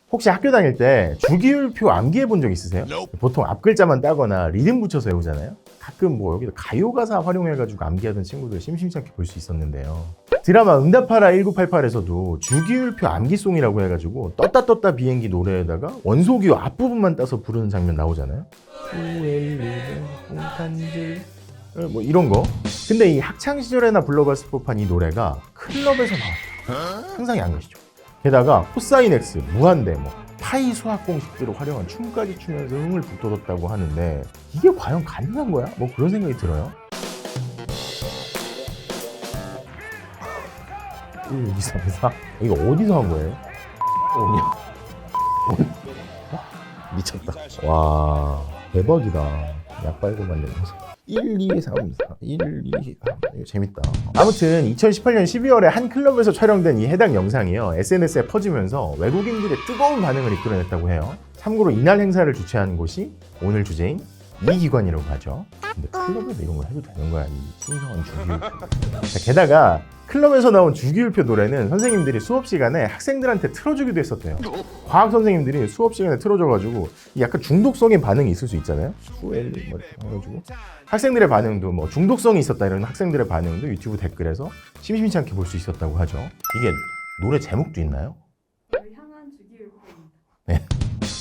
혹시 학교 다닐 때 주기율표 암기해 본 적 있으세요? 보통 앞글자만 따거나 리듬 붙여서 외우잖아요. 가끔 뭐 여기다 가요가사 활용해가지고 암기하던 친구들 심심치 않게 볼 수 있었는데요. 드라마 응답하라 1988에서도 주기율표 암기송이라고 해가지고 떴다 비행기 노래에다가 원소기호 앞부분만 따서 부르는 장면 나오잖아요. 뭐 이런 거. 근데 이 학창시절에나 불러봤을 법한 이 노래가 클럽에서 나왔다. 상상이 안 가시죠? 게다가 코사인 X, 무한대, 뭐 파이 수학 공식들을 활용한 춤까지 추면서 흥을 북돋았다고 하는데 이게 과연 가능한 거야? 뭐 그런 생각이 들어요. 1, 2, 3, 4 이거 어디서 한 거예요? 미쳤다. 와 대박이다. 약 빨고 만드는 거. 1, 2, 3, 4, 1, 2, 3 이거 재밌다. 아무튼 2018년 12월에 한 클럽에서 촬영된 이 해당 영상이요 SNS에 퍼지면서 외국인들의 뜨거운 반응을 이끌어냈다고 해요. 참고로 이날 행사를 주최한 곳이 오늘 주제인 이 기관이라고 하죠. 근데 클럽에서 이런 걸 해도 되는 거야, 이 신성한 주기율표. 게다가 클럽에서 나온 주기율표 노래는 선생님들이 수업 시간에 학생들한테 틀어주기도 했었대요. 과학 선생님들이 수업 시간에 틀어줘가지고 약간 중독성인 반응이 있을 수 있잖아요. 수엘리 뭐 이렇게 해가지고 학생들의 반응도 뭐 중독성이 있었다 이런 학생들의 반응도 유튜브 댓글에서 심심치 않게 볼 수 있었다고 하죠. 이게 노래 제목도 있나요? 향한 주기율표입니다. 네.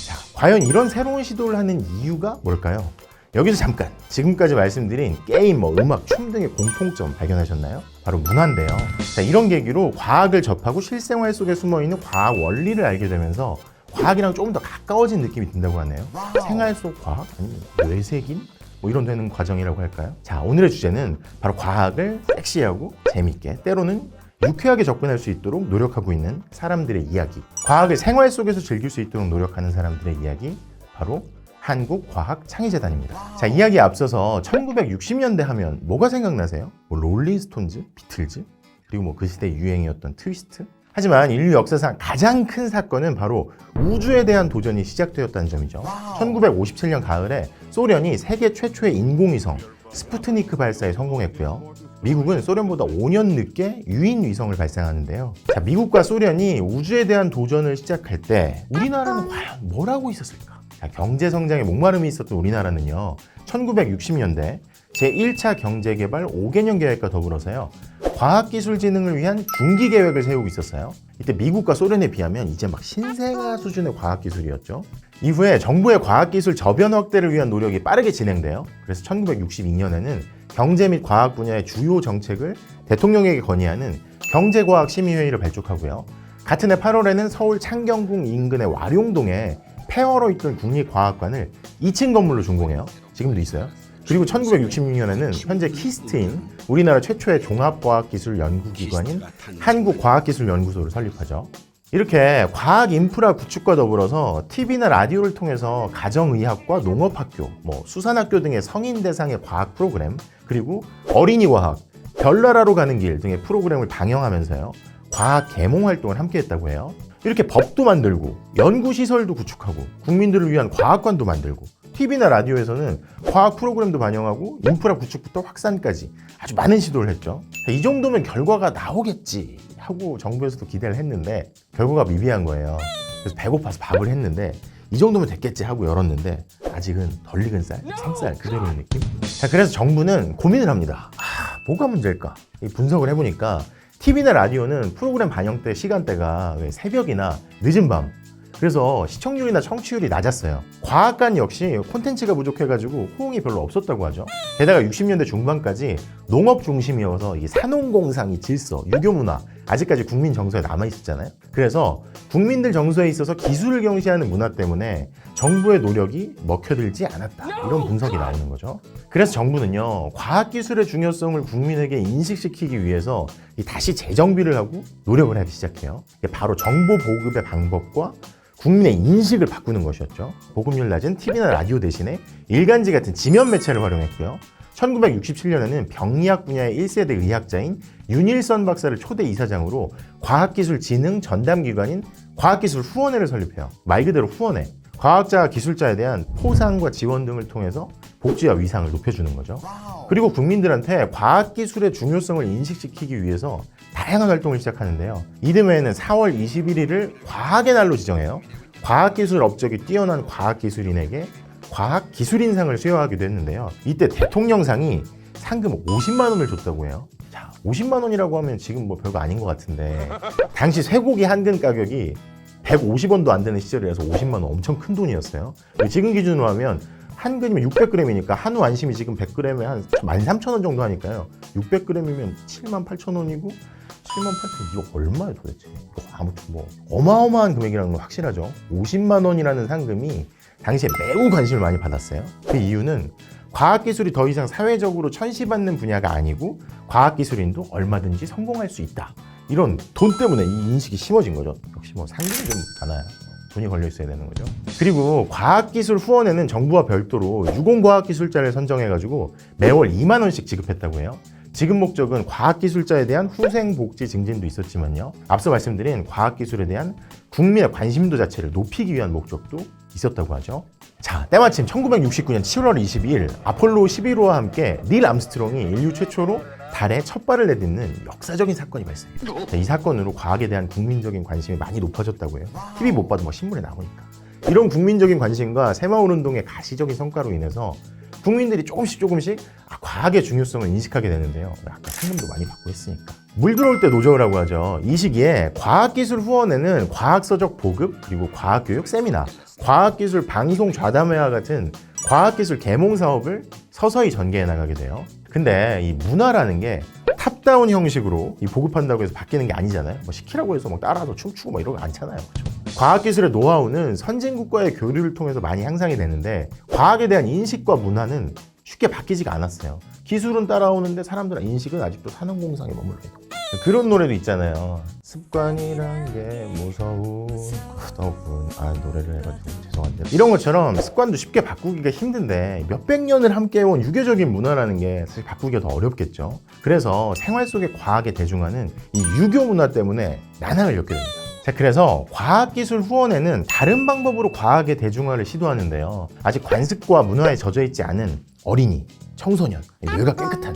자, 과연 이런 새로운 시도를 하는 이유가 뭘까요? 여기서 잠깐 지금까지 말씀드린 게임, 음악, 춤 등의 공통점 발견하셨나요? 바로 문화인데요. 자, 이런 계기로 과학을 접하고 실생활 속에 숨어있는 과학 원리를 알게 되면서 과학이랑 조금 더 가까워진 느낌이 든다고 하네요. 생활 속 과학? 아니면 뇌색인? 뭐 이런 되는 과정이라고 할까요? 자, 오늘의 주제는 바로 과학을 섹시하고 재밌게, 때로는 유쾌하게 접근할 수 있도록 노력하고 있는 사람들의 이야기, 과학을 생활 속에서 즐길 수 있도록 노력하는 사람들의 이야기, 바로 한국과학창의재단입니다. 자, 이야기에 앞서서 1960년대 하면 뭐가 생각나세요? 뭐 롤링스톤즈, 비틀즈, 그리고 뭐 그 시대 유행이었던 트위스트? 하지만 인류 역사상 가장 큰 사건은 바로 우주에 대한 도전이 시작되었다는 점이죠. 1957년 가을에 소련이 세계 최초의 인공위성 스푸트니크 발사에 성공했고요. 미국은 소련보다 5년 늦게 유인 위성을 발사하는데요. 자, 미국과 소련이 우주에 대한 도전을 시작할 때 우리나라는 과연 뭘 하고 있었을까? 자, 경제 성장에 목마름이 있었던 우리나라는요, 1960년대 제1차 경제개발 5개년 계획과 더불어서요, 과학기술진흥을 위한 중기 계획을 세우고 있었어요. 이때 미국과 소련에 비하면 이제 막 신생아 수준의 과학기술이었죠. 이후에 정부의 과학기술 저변 확대를 위한 노력이 빠르게 진행돼요. 그래서 1962년에는 경제 및 과학 분야의 주요 정책을 대통령에게 건의하는 경제과학심의회의를 발족하고요. 같은 해 8월에는 서울 창경궁 인근의 와룡동에 폐허로 있던 국립과학관을 2층 건물로 준공해요. 지금도 있어요. 그리고 1966년에는 현재 키스트인 우리나라 최초의 종합과학기술연구기관인 한국과학기술연구소를 설립하죠. 이렇게 과학 인프라 구축과 더불어서 TV나 라디오를 통해서 가정의학과 농업학교, 수산학교 등의 성인 대상의 과학 프로그램, 그리고 어린이과학, 별나라로 가는 길 등의 프로그램을 방영하면서요, 과학 계몽 활동을 함께 했다고 해요. 이렇게 법도 만들고 연구시설도 구축하고 국민들을 위한 과학관도 만들고 TV나 라디오에서는 과학 프로그램도 반영하고 인프라 구축부터 확산까지 아주 많은 시도를 했죠. 이 정도면 결과가 나오겠지 하고 정부에서도 기대를 했는데 결과가 미비한 거예요. 그래서 배고파서 밥을 했는데 이 정도면 됐겠지 하고 열었는데 아직은 덜 익은 쌀, 생쌀 그대로의 느낌? 자, 그래서 정부는 고민을 합니다. 뭐가 문제일까? 분석을 해보니까 TV나 라디오는 프로그램 반영 때 시간대가 새벽이나 늦은 밤, 그래서 시청률이나 청취율이 낮았어요. 과학관 역시 콘텐츠가 부족해가지고 호응이 별로 없었다고 하죠. 게다가 60년대 중반까지 농업 중심이어서 이게 산업공상이 질서, 유교문화 아직까지 국민 정서에 남아있었잖아요. 그래서 국민들 정서에 있어서 기술을 경시하는 문화 때문에 정부의 노력이 먹혀들지 않았다, 이런 분석이 나오는 거죠. 그래서 정부는요, 과학기술의 중요성을 국민에게 인식시키기 위해서 다시 재정비를 하고 노력을 하기 시작해요. 이게 바로 정보 보급의 방법과 국민의 인식을 바꾸는 것이었죠. 보급률 낮은 TV나 라디오 대신에 일간지 같은 지면 매체를 활용했고요. 1967년에는 병리학 분야의 1세대 의학자인 윤일선 박사를 초대 이사장으로 과학기술진흥 전담기관인 과학기술후원회를 설립해요. 말 그대로 후원회. 과학자와 기술자에 대한 포상과 지원 등을 통해서 복지와 위상을 높여주는 거죠. 그리고 국민들한테 과학기술의 중요성을 인식시키기 위해서 다양한 활동을 시작하는데요. 이듬해에는 4월 21일을 과학의 날로 지정해요. 과학기술 업적이 뛰어난 과학기술인에게 과학기술인상을 수여하기도 했는데요. 이때 대통령상이 상금 50만 원을 줬다고 해요. 자, 50만 원이라고 하면 지금 뭐 별거 아닌 것 같은데 당시 쇠고기 한근 가격이 150원도 안 되는 시절이라서 50만 원 엄청 큰 돈이었어요. 지금 기준으로 하면 한 근이면 600g이니까 한우 안심이 지금 100g에 한 13,000원 정도 하니까요. 600g이면 78,000원이고 78,000원 이거 얼마예요 도대체? 아무튼 뭐 어마어마한 금액이라는 건 확실하죠. 50만 원이라는 상금이 당시에 매우 관심을 많이 받았어요. 그 이유는 과학기술이 더 이상 사회적으로 천시받는 분야가 아니고 과학기술인도 얼마든지 성공할 수 있다. 이런 돈 때문에 이 인식이 심어진 거죠. 역시 뭐 상금이 좀 많아요. 돈이 걸려 있어야 되는 거죠. 그리고 과학기술 후원에는 정부와 별도로 유공과학기술자를 선정해가지고 매월 2만 원씩 지급했다고 해요. 지급 목적은 과학기술자에 대한 후생복지 증진도 있었지만요. 앞서 말씀드린 과학기술에 대한 국민의 관심도 자체를 높이기 위한 목적도 있었다고 하죠. 자, 때마침 1969년 7월 22일 아폴로 11호와 함께 닐 암스트롱이 인류 최초로 달에 첫 발을 내딛는 역사적인 사건이 발생했죠. 자, 이 사건으로 과학에 대한 국민적인 관심이 많이 높아졌다고 해요. TV 못 봐도 뭐 신문에 나오니까. 이런 국민적인 관심과 새마을운동의 가시적인 성과로 인해서 국민들이 조금씩 과학의 중요성을 인식하게 되는데요. 아까 상금도 많이 받고 했으니까. 물 들어올 때 노저우라고 하죠. 이 시기에 과학기술 후원에는 과학서적 보급, 그리고 과학교육 세미나, 과학기술 방송 좌담회와 같은 과학기술 계몽 사업을 서서히 전개해 나가게 돼요. 근데 이 문화라는 게 탑다운 형식으로 이 보급한다고 해서 바뀌는 게 아니잖아요. 뭐 시키라고 해서 뭐 따라서 춤추고 뭐 이런 거 않잖아요. 그렇죠? 과학기술의 노하우는 선진국과의 교류를 통해서 많이 향상이 되는데 과학에 대한 인식과 문화는 쉽게 바뀌지가 않았어요. 기술은 따라오는데 사람들의 인식은 아직도 산업공상에 머물러 있고. 그런 노래도 있잖아요. 습관이란 게 무서운 그더군. 노래를 해가지고 죄송한데 이런 것처럼 습관도 쉽게 바꾸기가 힘든데 몇백 년을 함께해온 유교적인 문화라는 게 사실 바꾸기가 더 어렵겠죠. 그래서 생활 속의 과학의 대중화는 이 유교 문화 때문에 난항을 겪게 됩니다. 자, 그래서 과학기술 후원에는 다른 방법으로 과학의 대중화를 시도하는데요. 아직 관습과 문화에 젖어있지 않은 어린이, 청소년, 뇌가 깨끗한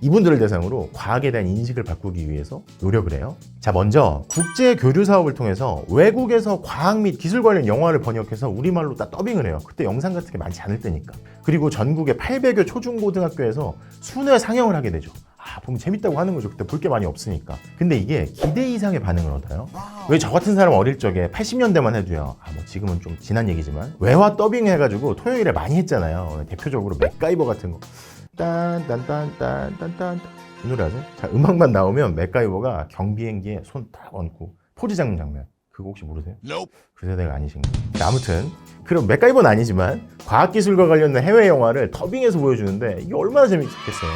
이분들을 대상으로 과학에 대한 인식을 바꾸기 위해서 노력을 해요. 자, 먼저 국제 교류 사업을 통해서 외국에서 과학 및 기술 관련 영화를 번역해서 우리말로 다 더빙을 해요. 그때 영상 같은 게 많지 않을 때니까. 그리고 전국의 800여 초중고등학교에서 순회 상영을 하게 되죠. 보면 재밌다고 하는 거죠. 그때 볼 게 많이 없으니까. 근데 이게 기대 이상의 반응을 얻어요. 왜 저 같은 사람 어릴 적에 80년대만 해도요. 뭐 지금은 좀 지난 얘기지만 외화 더빙 해가지고 토요일에 많이 했잖아요. 대표적으로 맥가이버 같은 거. 딴딴딴딴딴딴 이 노래 아세요? 자, 음악만 나오면 맥가이버가 경비행기에 손 딱 얹고 포즈 잡는 장면. 그거 혹시 모르세요? 그 세대가 아니신가? 아무튼 그럼 맥가이버는 아니지만 과학기술과 관련된 해외 영화를 더빙해서 보여주는데 이게 얼마나 재밌겠어요.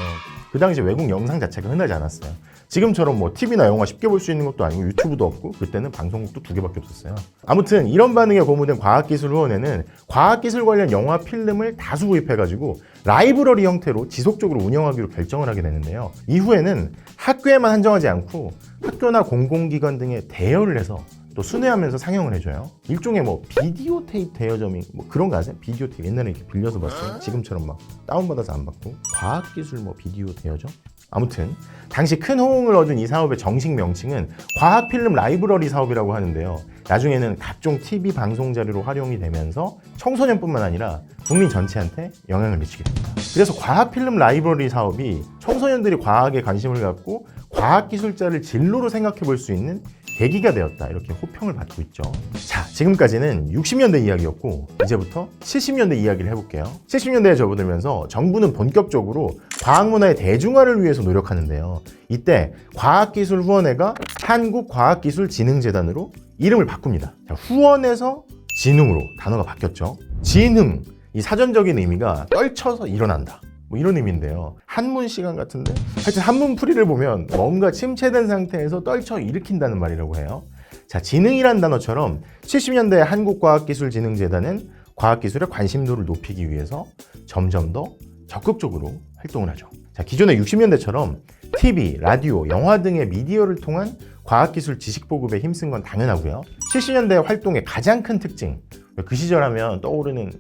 그 당시 외국 영상 자체가 흔하지 않았어요. 지금처럼 뭐 TV나 영화 쉽게 볼 수 있는 것도 아니고 유튜브도 없고 그때는 방송국도 2개밖에 없었어요. 아무튼 이런 반응에 고무된 과학기술 후원회는 과학기술 관련 영화 필름을 다수 구입해가지고 라이브러리 형태로 지속적으로 운영하기로 결정을 하게 되는데요. 이후에는 학교에만 한정하지 않고 학교나 공공기관 등에 대여를 해서 또 순회하면서 상영을 해줘요. 일종의 뭐 비디오 테이프 대여점이 뭐 그런 거 아세요? 비디오 테이프 옛날에 이렇게 빌려서 봤어요. 지금처럼 막 다운받아서 안 받고 과학기술 뭐 비디오 대여점? 아무튼 당시 큰 호응을 얻은 이 사업의 정식 명칭은 과학필름 라이브러리 사업이라고 하는데요. 나중에는 각종 TV 방송 자료로 활용이 되면서 청소년뿐만 아니라 국민 전체한테 영향을 미치게 됩니다. 그래서 과학필름 라이브러리 사업이 청소년들이 과학에 관심을 갖고 과학기술자를 진로로 생각해 볼 수 있는 계기가 되었다. 이렇게 호평을 받고 있죠. 자, 지금까지는 60년대 이야기였고 이제부터 70년대 이야기를 해볼게요. 70년대에 접어들면서 정부는 본격적으로 과학문화의 대중화를 위해서 노력하는데요. 이때 과학기술후원회가 한국과학기술진흥재단으로 이름을 바꿉니다. 자, 후원에서 진흥으로 단어가 바뀌었죠. 진흥, 이 사전적인 의미가 떨쳐서 일어난다. 뭐 이런 의미인데요. 한문 시간 같은데 하여튼 한문 풀이를 보면 뭔가 침체된 상태에서 떨쳐 일으킨다는 말이라고 해요. 자, 진흥이란 단어처럼 70년대 한국과학기술진흥재단은 과학기술의 관심도를 높이기 위해서 점점 더 적극적으로 활동을 하죠. 자, 기존의 60년대처럼 TV, 라디오, 영화 등의 미디어를 통한 과학기술 지식 보급에 힘쓴 건 당연하고요. 70년대 활동의 가장 큰 특징, 그 시절 하면 떠오르는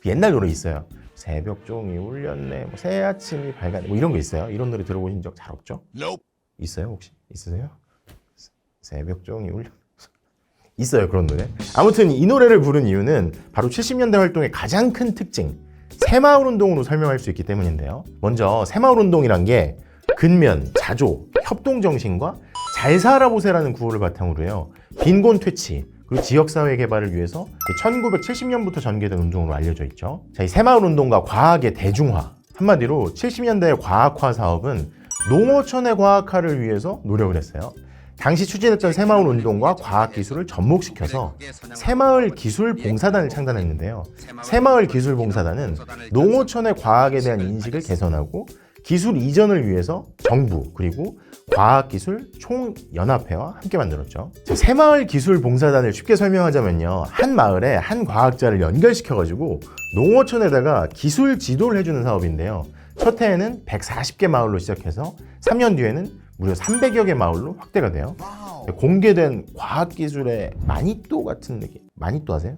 그 옛날 노래 있어요. 새벽종이 울렸네, 뭐 새아침이 밝았네, 뭐 이런 거 있어요. 이런 노래 들어보신 적 잘 없죠? 있어요 혹시? 있으세요? 새벽종이 울렸네. 있어요, 그런 노래. 아무튼 이 노래를 부른 이유는 바로 70년대 활동의 가장 큰 특징, 새마을운동으로 설명할 수 있기 때문인데요. 먼저 새마을운동이란 게 근면, 자조, 협동정신과 잘 살아보세라는 구호를 바탕으로 해요. 빈곤 퇴치, 그리고 지역사회 개발을 위해서 1970년부터 전개된 운동으로 알려져 있죠. 자, 이 새마을운동과 과학의 대중화, 한마디로 70년대의 과학화 사업은 농어촌의 과학화를 위해서 노력을 했어요. 당시 추진했던 새마을운동과 과학기술을 접목시켜서 새마을기술봉사단을 창단했는데요. 새마을기술봉사단은 농어촌의 과학에 대한 인식을 개선하고 기술 이전을 위해서 정부 그리고 과학기술 총연합회와 함께 만들었죠. 새마을기술봉사단을 쉽게 설명하자면요, 한 마을에 한 과학자를 연결시켜가지고 농어촌에다가 기술 지도를 해주는 사업인데요. 첫 해에는 140개 마을로 시작해서 3년 뒤에는 무려 300여 개 마을로 확대가 돼요. 공개된 과학기술의 마니또 같은 느낌. 마니또 아세요?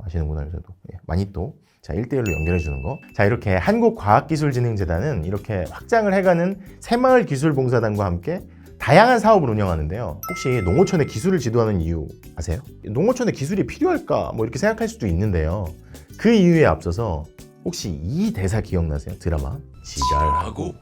아시는구나, 요새도. 마니또. 자, 1대1로 연결해주는 거. 자, 이렇게 한국과학기술진흥재단은 이렇게 확장을 해가는 새마을기술봉사단과 함께 다양한 사업을 운영하는데요. 혹시 농어촌의 기술을 지도하는 이유 아세요? 농어촌에 기술이 필요할까? 뭐 이렇게 생각할 수도 있는데요. 그 이유에 앞서서 혹시 이 대사 기억나세요? 드라마? 지랄하고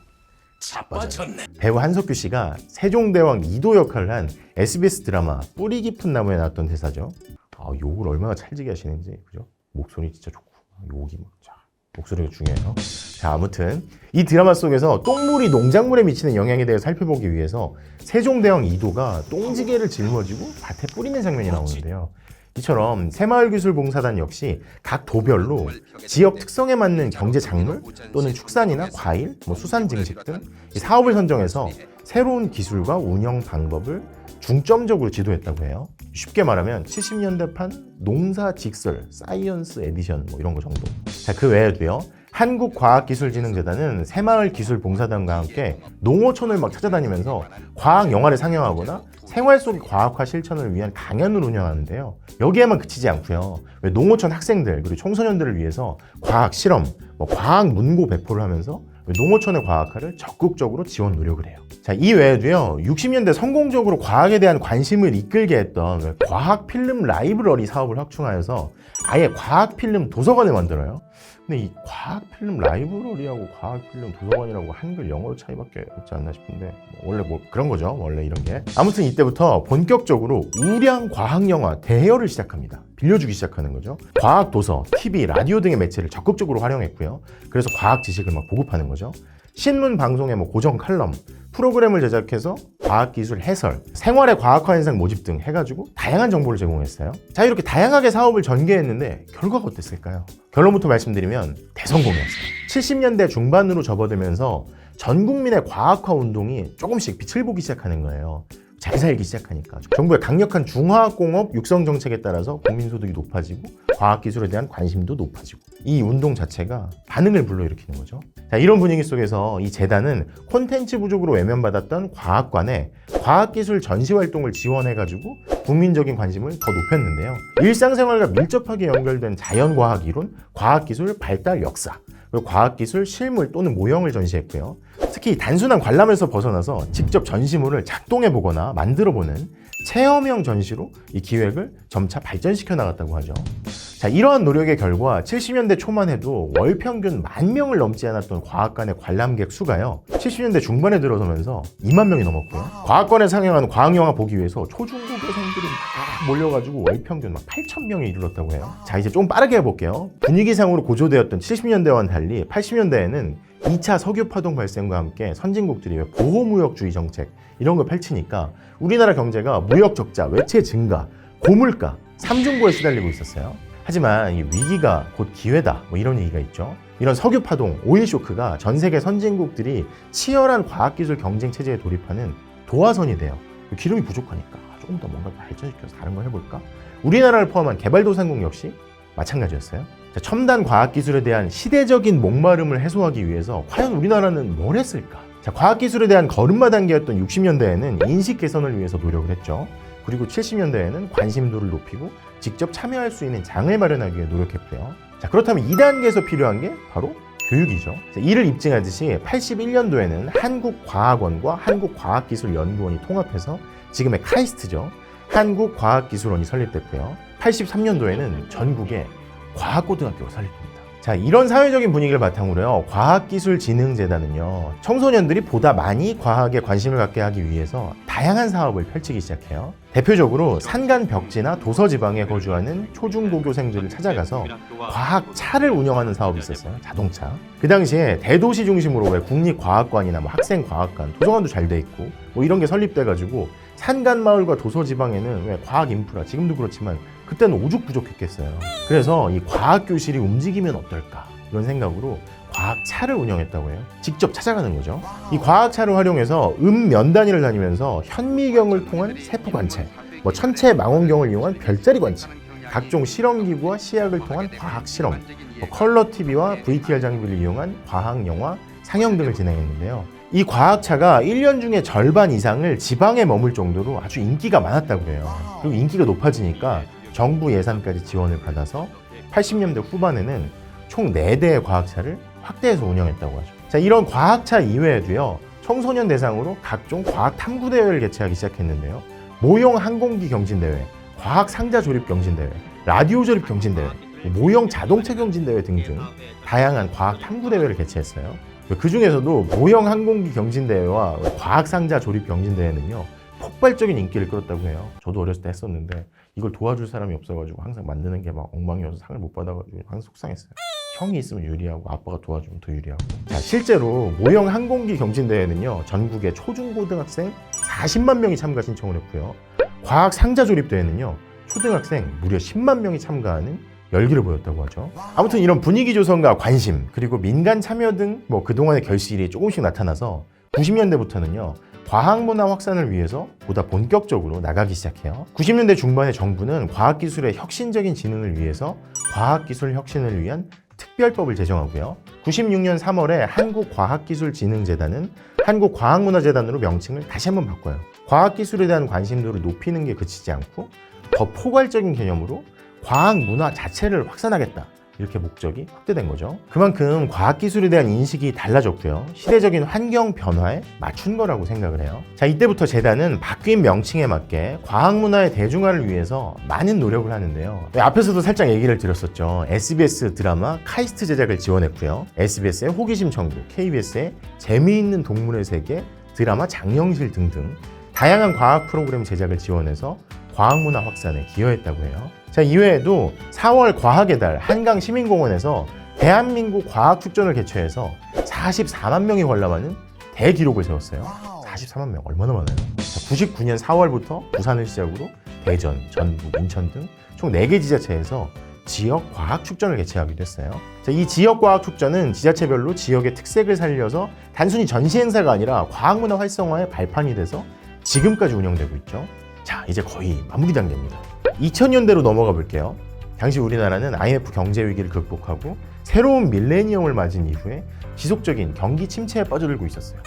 자빠졌네. 배우 한석규 씨가 세종대왕 이도 역할을 한 SBS 드라마 뿌리 깊은 나무에 나왔던 대사죠. 아, 욕을 얼마나 찰지게 하시는지, 그죠? 목소리 진짜 좋고, 욕이 막, 자, 목소리가 중요해요. 자, 아무튼 이 드라마 속에서 똥물이 농작물에 미치는 영향에 대해 살펴보기 위해서 세종대왕 이도가 똥지개를 짊어지고 밭에 뿌리는 장면이 나오는데요. 이처럼 새마을기술봉사단 역시 각 도별로 지역 특성에 맞는 경제 작물 또는 축산이나 과일, 수산 증식 등 사업을 선정해서 새로운 기술과 운영 방법을 중점적으로 지도했다고 해요. 쉽게 말하면 70년대판 농사 직설, 사이언스 에디션 이런 거 정도. 자, 그 외에도요. 한국과학기술진흥재단은 새마을기술봉사단과 함께 농어촌을 막 찾아다니면서 과학 영화를 상영하거나 생활 속의 과학화 실천을 위한 강연을 운영하는데요. 여기에만 그치지 않고요. 농어촌 학생들 그리고 청소년들을 위해서 과학 실험, 과학 문고 배포를 하면서 농어촌의 과학화를 적극적으로 지원 노력을 해요. 자, 이 외에도요. 60년대 성공적으로 과학에 대한 관심을 이끌게 했던 과학 필름 라이브러리 사업을 확충하여서 아예 과학 필름 도서관을 만들어요. 근데 이 과학 필름 라이브러리하고 과학 필름 도서관이라고 한글 영어로 차이밖에 없지 않나 싶은데 원래 그런 거죠. 원래 이런 게. 아무튼 이때부터 본격적으로 우량 과학 영화 대여를 시작합니다. 빌려주기 시작하는 거죠. 과학 도서, TV, 라디오 등의 매체를 적극적으로 활용했고요. 그래서 과학 지식을 막 보급하는 거죠. 신문, 방송의 고정 칼럼, 프로그램을 제작해서 과학기술 해설, 생활의 과학화 현상 모집 등 해가지고 다양한 정보를 제공했어요. 자, 이렇게 다양하게 사업을 전개했는데 결과가 어땠을까요? 결론부터 말씀드리면 대성공이었어요. 70년대 중반으로 접어들면서 전 국민의 과학화 운동이 조금씩 빛을 보기 시작하는 거예요. 잘 살기 시작하니까. 정부의 강력한 중화학공업 육성 정책에 따라서 국민소득이 높아지고 과학기술에 대한 관심도 높아지고 이 운동 자체가 반응을 불러일으키는 거죠. 자, 이런 분위기 속에서 이 재단은 콘텐츠 부족으로 외면받았던 과학관에 과학기술 전시활동을 지원해가지고 국민적인 관심을 더 높였는데요. 일상생활과 밀접하게 연결된 자연과학 이론, 과학기술 발달 역사, 그리고 과학기술 실물 또는 모형을 전시했고요. 특히 단순한 관람에서 벗어나서 직접 전시물을 작동해보거나 만들어보는 체험형 전시로 이 기획을 점차 발전시켜 나갔다고 하죠. 자, 이러한 노력의 결과 70년대 초만 해도 월 평균 10,000명을 넘지 않았던 과학관의 관람객 수가요. 70년대 중반에 들어서면서 2만 명이 넘었고요. 과학관에 상영하는 과학영화 보기 위해서 초중고교생들이 막 몰려가지고 월 평균 8,000명에 이르렀다고 해요. 자, 이제 좀 빠르게 해볼게요. 분위기상으로 고조되었던 70년대와는 달리 80년대에는 2차 석유파동 발생과 함께 선진국들이 보호무역주의 정책 이런 걸 펼치니까 우리나라 경제가 무역 적자, 외채 증가, 고물가, 삼중고에 시달리고 있었어요. 하지만 이 위기가 곧 기회다 이런 얘기가 있죠. 이런 석유파동, 오일쇼크가 전 세계 선진국들이 치열한 과학기술 경쟁 체제에 돌입하는 도화선이 돼요. 기름이 부족하니까 조금 더 뭔가 발전시켜서 다른 걸 해볼까? 우리나라를 포함한 개발도상국 역시 마찬가지였어요. 자, 첨단 과학기술에 대한 시대적인 목마름을 해소하기 위해서 과연 우리나라는 뭘 했을까? 자, 과학기술에 대한 걸음마 단계였던 60년대에는 인식 개선을 위해서 노력을 했죠. 그리고 70년대에는 관심도를 높이고 직접 참여할 수 있는 장을 마련하기 위해 노력했고요. 자, 그렇다면 2단계에서 필요한 게 바로 교육이죠. 자, 이를 입증하듯이 81년도에는 한국과학원과 한국과학기술연구원이 통합해서 지금의 카이스트죠. 한국과학기술원이 설립됐고요. 83년도에는 전국에 과학고등학교가 설립됩니다. 자, 이런 사회적인 분위기를 바탕으로요, 과학기술진흥재단은요, 청소년들이 보다 많이 과학에 관심을 갖게 하기 위해서 다양한 사업을 펼치기 시작해요. 대표적으로 산간 벽지나 도서지방에 거주하는 초중고교생들을 찾아가서 과학차를 운영하는 사업이 있었어요. 자동차. 그 당시에 대도시 중심으로 왜 국립과학관이나 뭐 학생과학관, 도서관도 잘 돼 있고 뭐 이런 게 설립돼가지고 산간 마을과 도서지방에는 왜 과학 인프라, 지금도 그렇지만 그때는 오죽 부족했겠어요. 그래서 이 과학교실이 움직이면 어떨까 이런 생각으로 과학차를 운영했다고 해요. 직접 찾아가는 거죠. 이 과학차를 활용해서 면단위를 다니면서 현미경을 통한 세포 관찰, 뭐 천체 망원경을 이용한 별자리 관찰, 각종 실험기구와 시약을 통한 과학 실험, 컬러 TV와 VTR 장비를 이용한 과학 영화 상영 등을 진행했는데요. 이 과학차가 1년 중에 절반 이상을 지방에 머물 정도로 아주 인기가 많았다고 해요. 그리고 인기가 높아지니까 정부 예산까지 지원을 받아서 80년대 후반에는 총 4대의 과학차를 확대해서 운영했다고 하죠. 자, 이런 과학차 이외에도요, 청소년 대상으로 각종 과학 탐구 대회를 개최하기 시작했는데요. 모형 항공기 경진대회, 과학 상자 조립 경진대회, 라디오 조립 경진대회, 모형 자동차 경진대회 등등 다양한 과학 탐구 대회를 개최했어요. 그 중에서도 모형 항공기 경진대회와 과학 상자 조립 경진대회는요, 폭발적인 인기를 끌었다고 해요. 저도 어렸을 때 했었는데 이걸 도와줄 사람이 없어가지고 항상 만드는 게 막 엉망이어서 상을 못 받아가지고 항상 속상했어요. 형이 있으면 유리하고 아빠가 도와주면 더 유리하고. 자, 실제로 모형 항공기 경진대회는요, 전국의 초중고등학생 40만 명이 참가 신청을 했고요. 과학 상자 조립 대회는요, 초등학생 무려 10만 명이 참가하는 열기를 보였다고 하죠. 아무튼 이런 분위기 조성과 관심, 그리고 민간 참여 등 뭐 그동안의 결실이 조금씩 나타나서 90년대부터는요, 과학문화 확산을 위해서 보다 본격적으로 나가기 시작해요. 90년대 중반에 정부는 과학기술의 혁신적인 진흥을 위해서 과학기술 혁신을 위한 특별법을 제정하고요. 96년 3월에 한국과학기술진흥재단은 한국과학문화재단으로 명칭을 다시 한번 바꿔요. 과학기술에 대한 관심도를 높이는 게 그치지 않고 더 포괄적인 개념으로 과학문화 자체를 확산하겠다. 이렇게 목적이 확대된 거죠. 그만큼 과학기술에 대한 인식이 달라졌고요. 시대적인 환경 변화에 맞춘 거라고 생각을 해요. 자, 이때부터 재단은 바뀐 명칭에 맞게 과학문화의 대중화를 위해서 많은 노력을 하는데요. 앞에서도 살짝 얘기를 드렸었죠. SBS 드라마 카이스트 제작을 지원했고요. SBS의 호기심 천국, KBS의 재미있는 동물의 세계, 드라마 장영실 등등 다양한 과학 프로그램 제작을 지원해서 과학문화 확산에 기여했다고 해요. 자, 이외에도 4월 과학의 달 한강시민공원에서 대한민국 과학축전을 개최해서 44만 명이 관람하는 대기록을 세웠어요. 44만 명, 얼마나 많아요? 자, 99년 4월부터 부산을 시작으로 대전, 전북, 인천 등 총 4개 지자체에서 지역 과학축전을 개최하기도 했어요. 자, 이 지역 과학축전은 지자체별로 지역의 특색을 살려서 단순히 전시 행사가 아니라 과학문화 활성화의 발판이 돼서 지금까지 운영되고 있죠. 자, 이제 거의 마무리 단계입니다. 2000년대로 넘어가 볼게요. 당시 우리나라는 IMF 경제 위기를 극복하고 새로운 밀레니엄을 맞은 이후에 지속적인 경기 침체에 빠져들고 있었어요.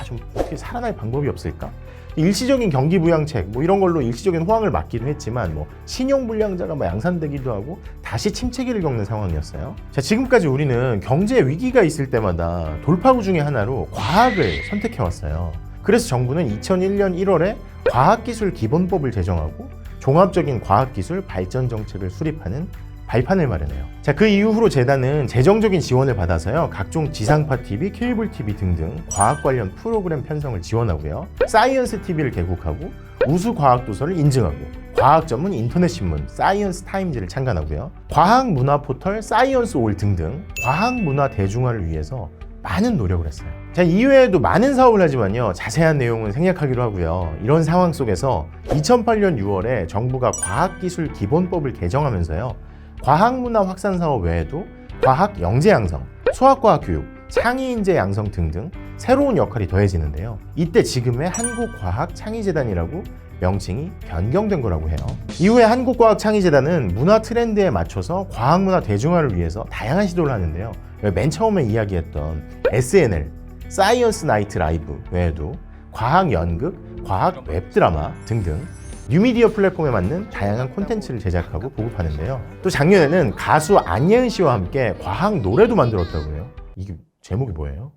좀 어떻게 살아날 방법이 없을까? 일시적인 경기 부양책 뭐 이런 걸로 일시적인 호황을 막기도 했지만 뭐 신용 불량자가 양산되기도 하고 다시 침체기를 겪는 상황이었어요. 자, 지금까지 우리는 경제 위기가 있을 때마다 돌파구 중에 하나로 과학을 선택해 왔어요. 그래서 정부는 2001년 1월에 과학기술 기본법을 제정하고 종합적인 과학기술 발전 정책을 수립하는 발판을 마련해요. 자, 그 이후로 재단은 재정적인 지원을 받아서요, 각종 지상파 TV, 케이블 TV 등등 과학 관련 프로그램 편성을 지원하고요, 사이언스 TV를 개국하고 우수 과학 도서를 인증하고 과학 전문 인터넷 신문 사이언스 타임즈를 창간하고요, 과학 문화 포털 사이언스 올 등등 과학 문화 대중화를 위해서 많은 노력을 했어요. 자, 이외에도 많은 사업을 하지만요, 자세한 내용은 생략하기로 하고요. 이런 상황 속에서 2008년 6월에 정부가 과학기술 기본법을 개정하면서요, 과학문화 확산 사업 외에도 과학 영재 양성, 수학과학 교육, 창의인재 양성 등등 새로운 역할이 더해지는데요. 이때 지금의 한국과학창의재단이라고 명칭이 변경된 거라고 해요. 이후에 한국과학창의재단은 문화 트렌드에 맞춰서 과학문화 대중화를 위해서 다양한 시도를 하는데요. 맨 처음에 이야기했던 SNL, 사이언스 나이트 라이브 외에도 과학 연극, 과학 웹드라마 등등 뉴미디어 플랫폼에 맞는 다양한 콘텐츠를 제작하고 보급하는데요. 또 작년에는 가수 안예은 씨와 함께 과학 노래도 만들었다고 해요. 이게 제목이 뭐예요?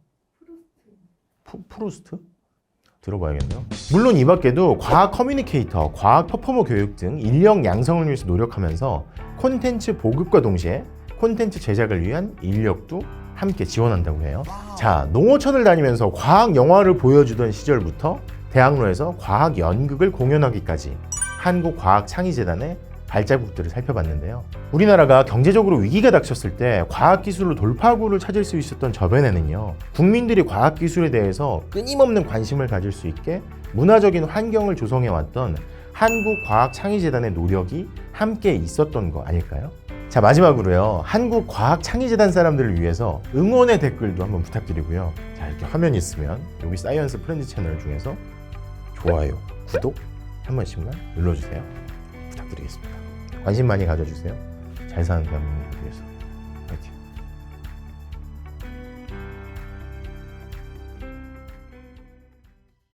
프루스트? 들어봐야겠네요. 물론 이 밖에도 과학 커뮤니케이터, 과학 퍼포머 교육 등 인력 양성을 위해서 노력하면서 콘텐츠 보급과 동시에 콘텐츠 제작을 위한 인력도 함께 지원한다고 해요. 자, 농어촌을 다니면서 과학 영화를 보여주던 시절부터 대학로에서 과학 연극을 공연하기까지 한국과학창의재단의 발자국들을 살펴봤는데요. 우리나라가 경제적으로 위기가 닥쳤을 때 과학기술로 돌파구를 찾을 수 있었던 저변에는요, 국민들이 과학기술에 대해서 끊임없는 관심을 가질 수 있게 문화적인 환경을 조성해왔던 한국과학창의재단의 노력이 함께 있었던 거 아닐까요? 자, 마지막으로요, 한국과학창의재단 사람들을 위해서 응원의 댓글도 한번 부탁드리고요. 자, 이렇게 화면이 있으면 여기 사이언스 프렌즈 채널 중에서 좋아요, 구독 한 번씩만 눌러주세요. 부탁드리겠습니다. 관심 많이 가져주세요. 잘 사는 대한민국을 위해서.